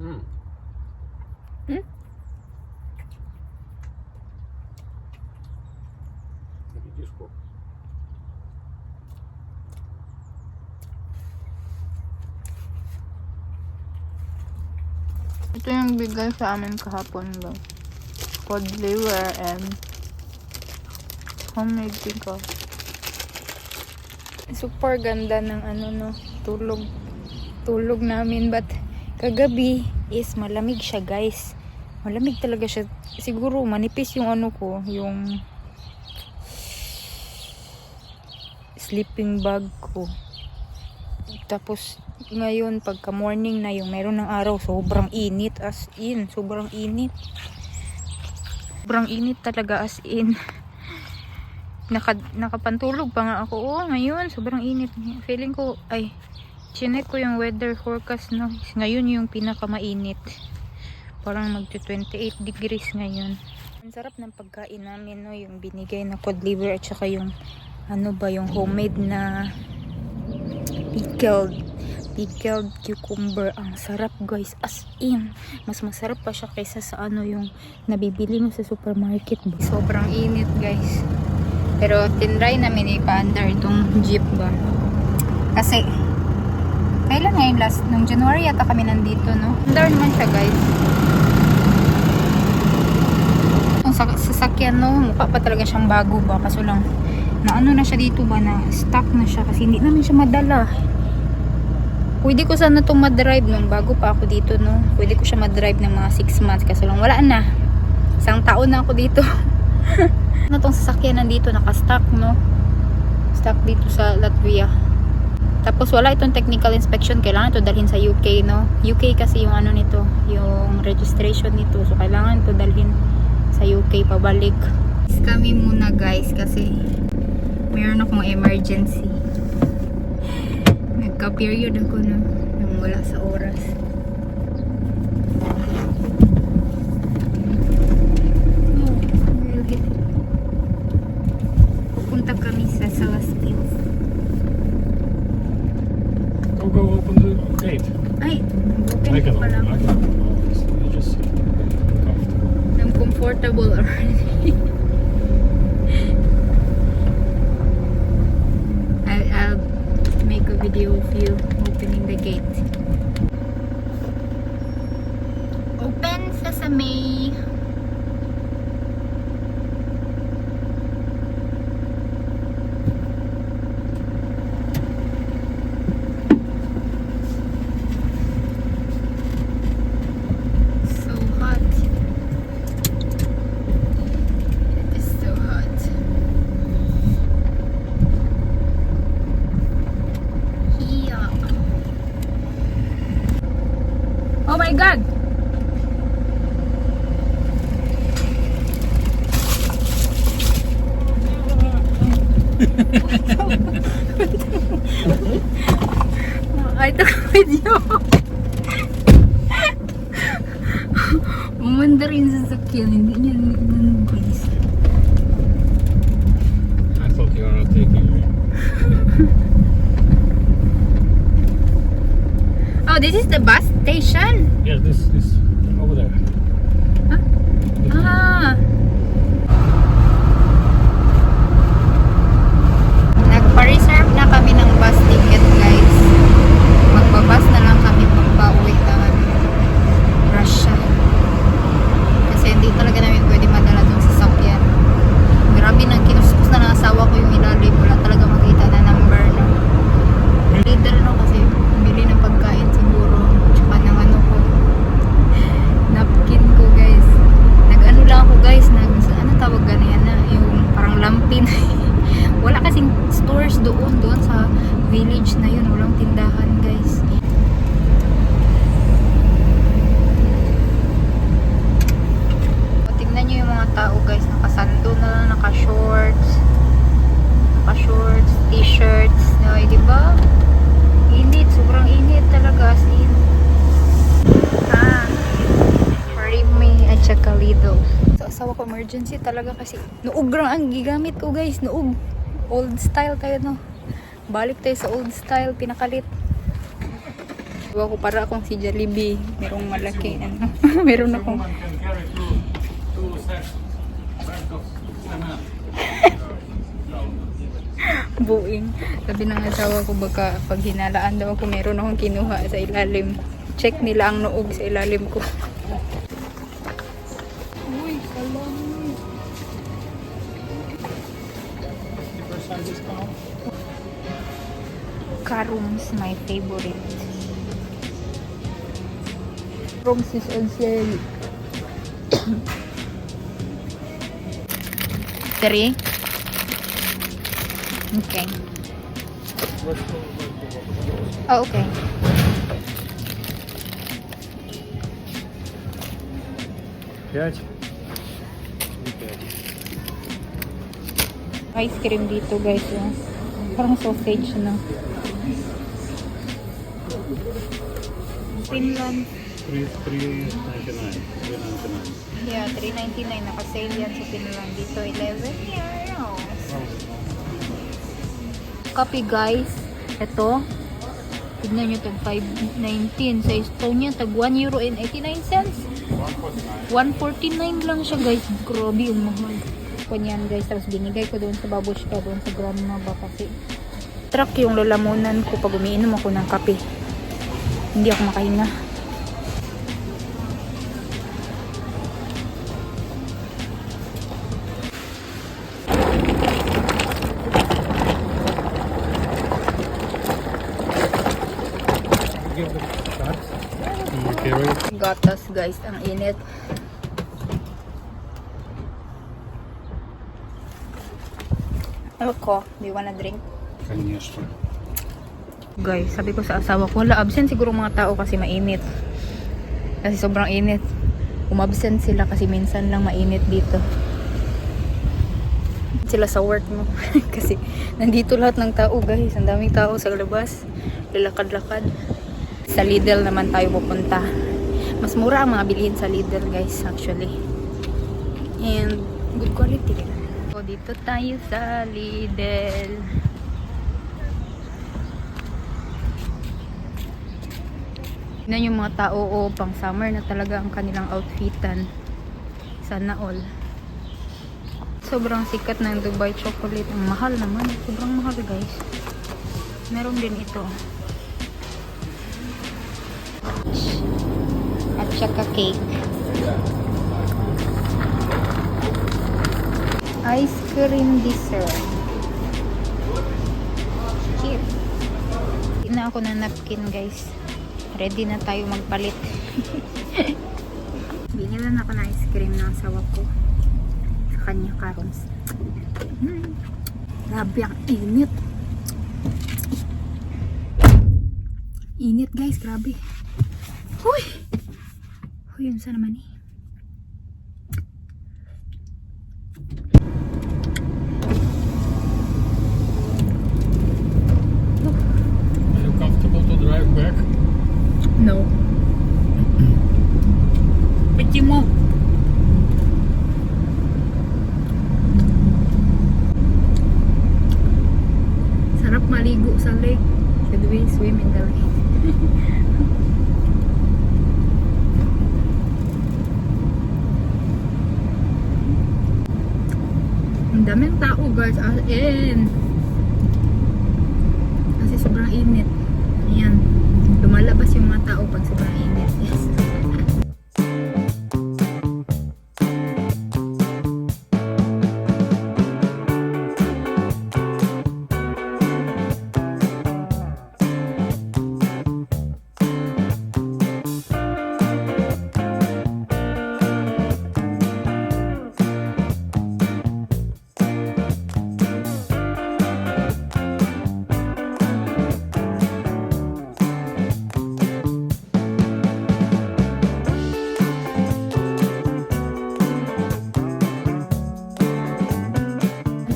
Hmm. Hmm? Видишь, ko. Ito yung bigay sa amin kahapon guys. Cod liver and homemade pickle. Super ganda ng ano no, tulog namin, but kagabi is malamig siya guys. Malamig talaga siya. Siguro manipis yung ano ko, yung sleeping bag ko. Tapos ngayon pagka morning na yung meron ng araw, sobrang init, as in sobrang init talaga, as in nakapantulog pa nga ako. Ngayon sobrang init, feeling ko ay chinek ko yung weather forecast no, ngayon yung pinakamainit, parang magto 28 degrees ngayon. Ang sarap ng pagkain namin no, yung binigay na cod liver at saka yung ano ba, yung homemade na pickled cucumber. Ang sarap guys, as in mas masarap pa siya kaysa sa ano yung nabibili mo sa supermarket. Sobrang init guys, pero tinry namin ipa-under itong jeep ba, kasi kailan ngayon last, nung January yata kami nandito no, under naman siya guys. Ang sasakyan no, mukha pa talaga siyang bago ba, kaso lang na ano na siya dito ba, na stuck na siya kasi hindi namin siya madala. Pwede ko sana itong madrive nung bago pa ako dito no, pwede ko siya madrive ng mga 6 months, kaso lang wala na, isang taon na ako dito. Na itong sasakyan nandito naka-stuck no, stuck dito sa Latvia. Tapos wala itong technical inspection, kailangan ito dalhin sa UK no, UK kasi yung ano nito, yung registration nito, so kailangan ito dalhin sa UK pabalik. Kami muna guys kasi mayroon akong emergency. Nagka-period ako no, nang wala sa oras. Pupunta kami sa Salaspils. Go open the gate. Ay, I open can pa lang. open. You just sit comfortable. I'm comfortable already. I'll make a video of you opening the gate. Open sesame. So hot. It is so hot. Yeah. Oh my god. I took a video. Umanda rin sa sakyan, hindi niya guys. I thought you were not taking me. Oh, this is the bus station. Yeah, this is over there. Ah. Nagpa-reserve na kami ng bus ticket guys. Magbabas na lang kami pagpa-uwi ng Russia. Kasi hindi talaga namin pwede madala dun sa sakyan. Grabe nang kinuskus na ng asawa ko yung ilalim. Wala talaga makita na number no. Leader no, kasi bili ng pagkain siguro. Tsaka ng ano ko, napkin ko guys. Nag-ano lang ako guys, ano tawag ganyan na, yung parang lampin. Wala kasing stores doon sa village na yun, walang tindahan guys. O, tingnan nyo yung mga tao guys, nakasando na lang, naka-shorts, t-shirts, no, diba? Init, sobrang init talaga, as in. Remy at saka Lidl. So, asawa ko emergency talaga kasi nuog lang ang gigamit ko guys, nuog. Old style tayo no. Balik tayo sa old style, pinakalit. Diba ko para akong si Jollibee. Merong malaki. Ano? Meron akong Woman can carry two sets. Back of cement. buing. Sabi ng asawa ko baka pag hinalaan daw ako meron akong kinuha sa ilalim. Check nila ang noog sa ilalim ko. Uy, salami. 50% discount. Karums, my favorite. Karums is on sale. 3? Okay. Oh, okay. Пять. Ice cream dito guys. Oh. Parang sausage na. Finland. 3.99. Yeah, 3.99. Naka-sale yan sa Finland. Dito 11 euros. Copy guys. Ito. Tignan nyo tag 5.19. Sa Estonia tag 1 euro and 89 cents. 149 lang siya guys. Grabe yung mahal. Kunyan guys. Tapos binigay ko doon sa babushka. Doon sa grandma ba kasi. Truck yung lalamunan ko pag umiinom ako ng kape. Hindi ako makahinga. Okay, right. Gatas guys. Ang init. Alco, do you wanna drink? Конечно. Guys, sabi ko sa asawa ko, wala absent siguro mga tao kasi mainit. Kasi sobrang init. Umabsent sila kasi minsan lang mainit dito. Sila sa work mo. Kasi nandito lahat ng tao guys. Ang daming tao sa labas. Lalakad-lakad. Sa Lidl naman tayo pupunta. Mas mura ang mga bilihin sa Lidl guys actually. And good quality rin. So dito tayo sa Lidl. Tignan yung mga tao pang summer na talaga ang kanilang outfitan. Sana all. Sobrang sikat ng Dubai chocolate. Ang mahal naman. Sobrang mahal guys. Meron din ito. At saka cake. Ice cream dessert. Cute. Ina ako na napkin guys. Ready na tayo magpalit. Binilan ako na ice cream ng asawa ko. Sa kanya Karons. Grabe ang init. Init guys, grabe. Huy! Huy, yun sa naman eh. Are you comfortable to drive back? No. Piti mo. Sarap maligo sa lake. Should we swim in the lake? Ang daming tao guys, as in. Kasi sobrang init. Ayan. Lumalabas yung mga tao pag sobrang init. Yes.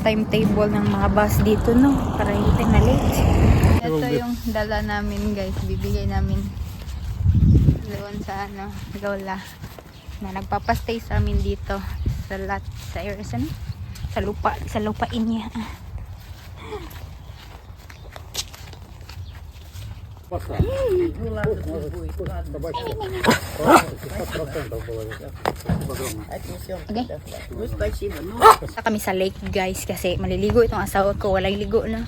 Timetable ng mga bus dito, no? Para hindi na late. Ito yung dala namin, guys. Bibigay namin doon sa, ano, lola. Na nagpapastay sa amin dito. Sa lot, sa Erison. Sa lupain niya. Sa kami sa lake guys kasi maliligo itong asawa ko, walang ligo na.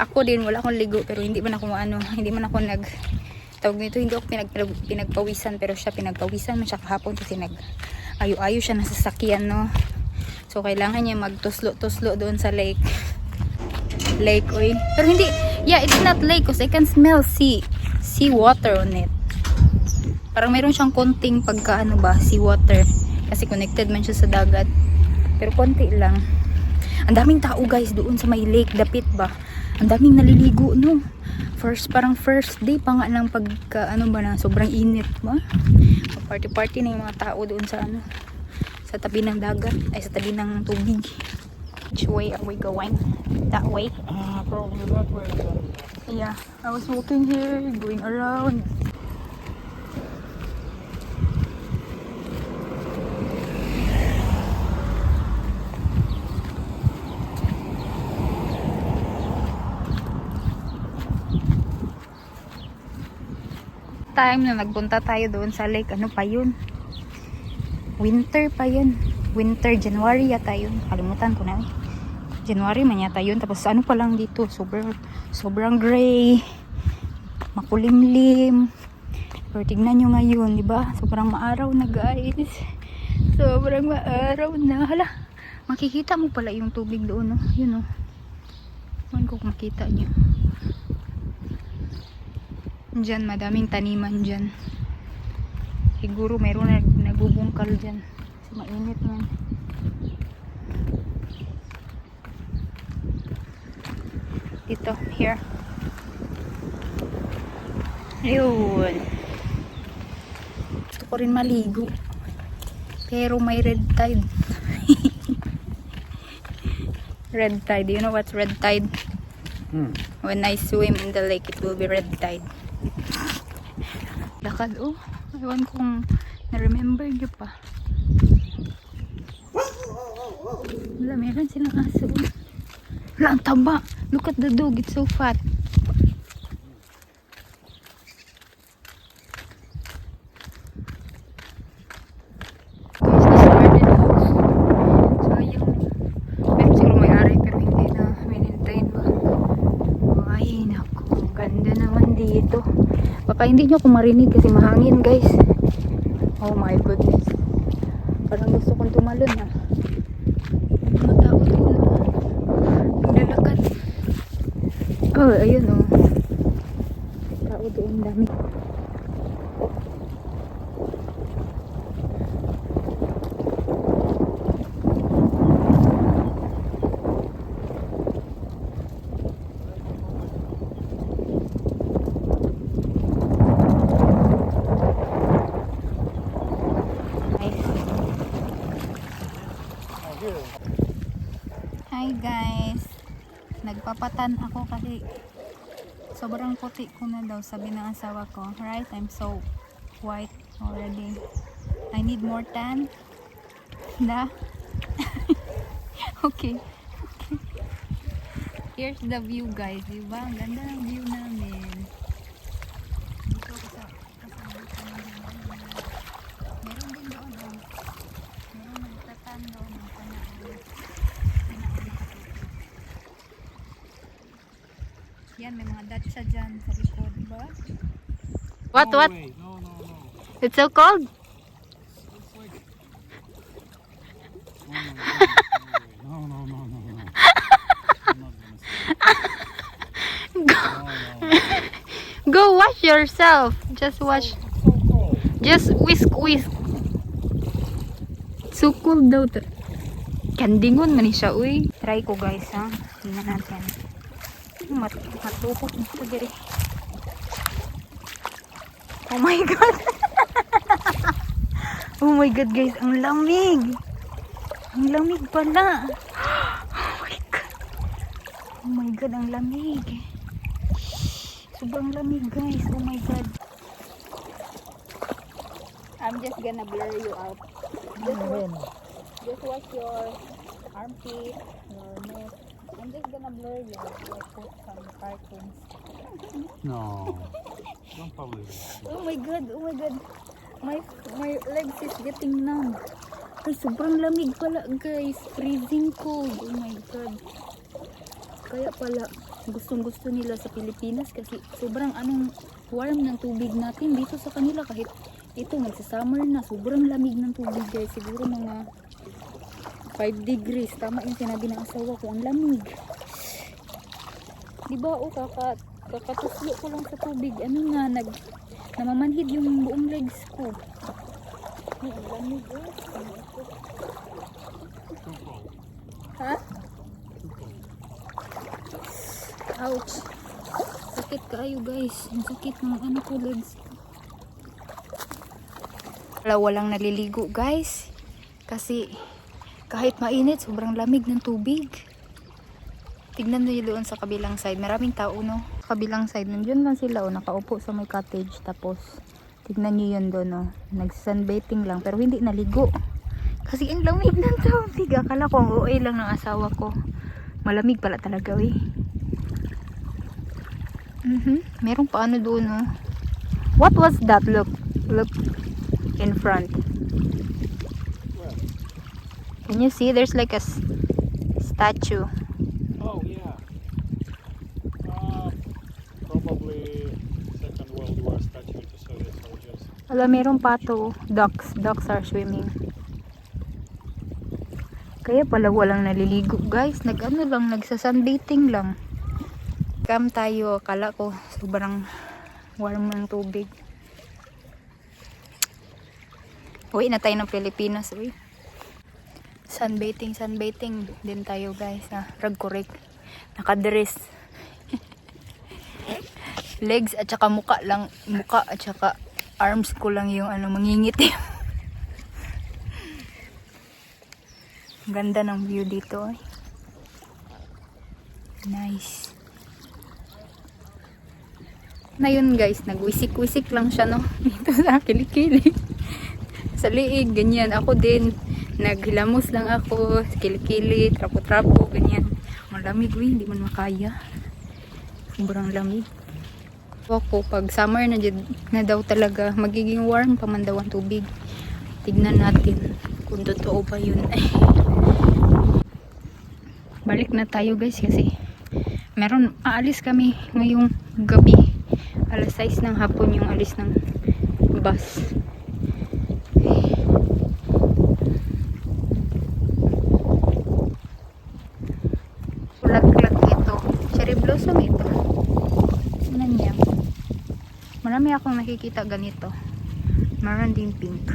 Ako din wala akong ligo pero hindi man ako hindi man ako tawag nito, hindi ako pinagpawisan pero siya pinagpawisan man siya kahapon kasi ayo-ayo siya nasa sasakyan no. So kailangan niya magtuslo-tuslo doon sa lake. Lake oy. Pero hindi, yeah, it's not lake because I can smell sea water on it. Parang meron siyang konting pagka sea water kasi connected man siya sa dagat. Pero konti lang. Ang daming tao guys doon sa may lake, dapit ba? Ang daming naliligo no. Parang first day pa nga ng pagka na sobrang init ba? Party na yung mga tao doon sa sa tabi ng dagat, ay sa tabi ng tubig. Which way are we going? That way? Probably that way. Yeah, I was walking here, going around. Time na nagpunta tayo doon sa lake, ano pa yun? Winter pa yun. Winter, January yata yun. Kalimutan ko na. January man yata yun. Tapos ano pa lang dito, sobrang gray, makulimlim. Pero tignan nyo ngayon, di ba? Sobrang maaraw na guys. Sobrang maaraw na. Hala, makikita mo pala yung tubig doon, no? Yun, no? Saan ko makita nyo? Diyan, madaming taniman dyan. Siguro mayroon nagbubungkal dyan. Kasi mainit man. Dito, here. Ayun. Gusto ko rin maligo. Pero may red tide. Red tide. You know what's red tide? When I swim in the lake, it will be red tide. Lakad, oh. Ewan kung na-remember nyo pa. Wala, meron silang aso. Wala, ang taba. Look at the dog, it's so fat. Guys, this garden house. Sayang. Meron siguro may-ari pero hindi na maintain ba. Ay, naku. Ganda naman dito. Baka hindi nyo ako marinig kasi mahangin guys. Oh my goodness. Parang gusto kong tumalon ha. Mga tao doon. Naglalakad. Oh, ayun oh. Tao doon, dami. Hi guys, nagpapatan ako kasi sobrang puti ko na daw, sabi ng asawa ko. Right, I'm so white already. I need more tan. Na? Okay. Here's the view guys, diba? Ang ganda ng view namin. Dito ako sa meron din doon meron nagtatan doon ng panahon. Yan, may mga datsa dyan sa likod, ba? What? No way. No. It's so cold? It's like... Oh my God. No. I'm not gonna say. No. Go wash yourself. Just wash. So cold. Just whisk. So cold daw to. Kandingon man siya, uy. Try ko guys, ha. Tingnan natin. Matupok ito diri. Oh my God. Oh my God guys, ang lamig. Ang lamig pala. Oh my God, ang lamig. Sobrang lamig guys. Oh my God. I'm just gonna blur you out. Just wash your armpit, your neck. I'm just gonna blur you. I'll put some cartoons. No. Don't publish it. Oh my god, oh my god. My legs is getting numb. Ay, sobrang lamig pala guys. Freezing cold. Oh my god. Kaya pala gustong gusto nila sa Pilipinas kasi sobrang warm ng tubig natin dito sa kanila kahit ito nagsa-summer na. Sobrang lamig ng tubig guys. Siguro mga 5 degrees. Tama yung sinabi ng asawa ko. Ang lamig. Diba o kakatuslo ko lang sa tubig. Namamanhid yung buong legs ko. Ay, ang lamig guys. Too cold. Ha? Too cold. Ouch. Sakit kayo guys. Ang sakit ng ko legs ko. Walang naliligo guys. Kasi kahit mainit, sobrang lamig ng tubig. Tignan nyo doon sa kabilang side. Maraming tao no. Sa kabilang side, nandiyan lang sila o nakaupo sa may cottage. Tapos tignan nyo yun doon o. Nag-sunbathing lang pero hindi naligo. Kasi ang lamig ng tubig. Akala ko ang OA lang ng asawa ko. Malamig pala talaga eh. Meron pa doon oh. What was that? Look in front. Can you see? There's like a statue. Oh yeah. Probably Second World War statue to Soviet soldiers. Wala, meron pa to. Ducks are swimming. Kaya pala walang naliligo guys. Nagsa-sunbathing lang. Cam tayo. Akala ko sobrang warm ng tubig. Uwi na tayo ng Pilipinas. Uwi. Sunbathing din tayo guys. Ragkorek. Nakadress. Legs at saka muka at saka arms ko lang yung mangingitim. Ganda ng view dito. Nice. Na yun guys, nagwisik-wisik lang siya no. Dito sa kilikili. Sa liig, ganyan. Ako din, naghilamos lang ako. Sa kilikili, trapo-trapo, ganyan. Malamig hindi man makaya. Sobrang lamig. Ako, pag summer na daw talaga, magiging warm pa man daw ang tubig. Tignan natin kung totoo pa yun. Balik na tayo guys kasi aalis kami ngayong gabi. Alas 6 ng hapon yung alis ng bus. Lag-lag ito. Cherry blossom ito. Ano niya? Marami akong nakikita ganito. Meron din pink.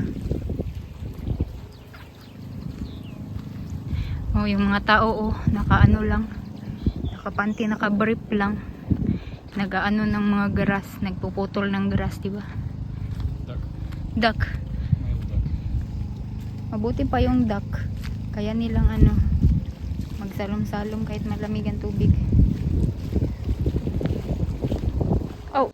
Oh, yung mga tao nakaano lang. Nakapanty, nakabrief lang. Nagaano ng mga grass, nagpuputol ng grass, di ba? Duck. Male duck. Mabuti pa yung duck. Kaya nilang magsalom-salom kahit malamig ang tubig. Oh.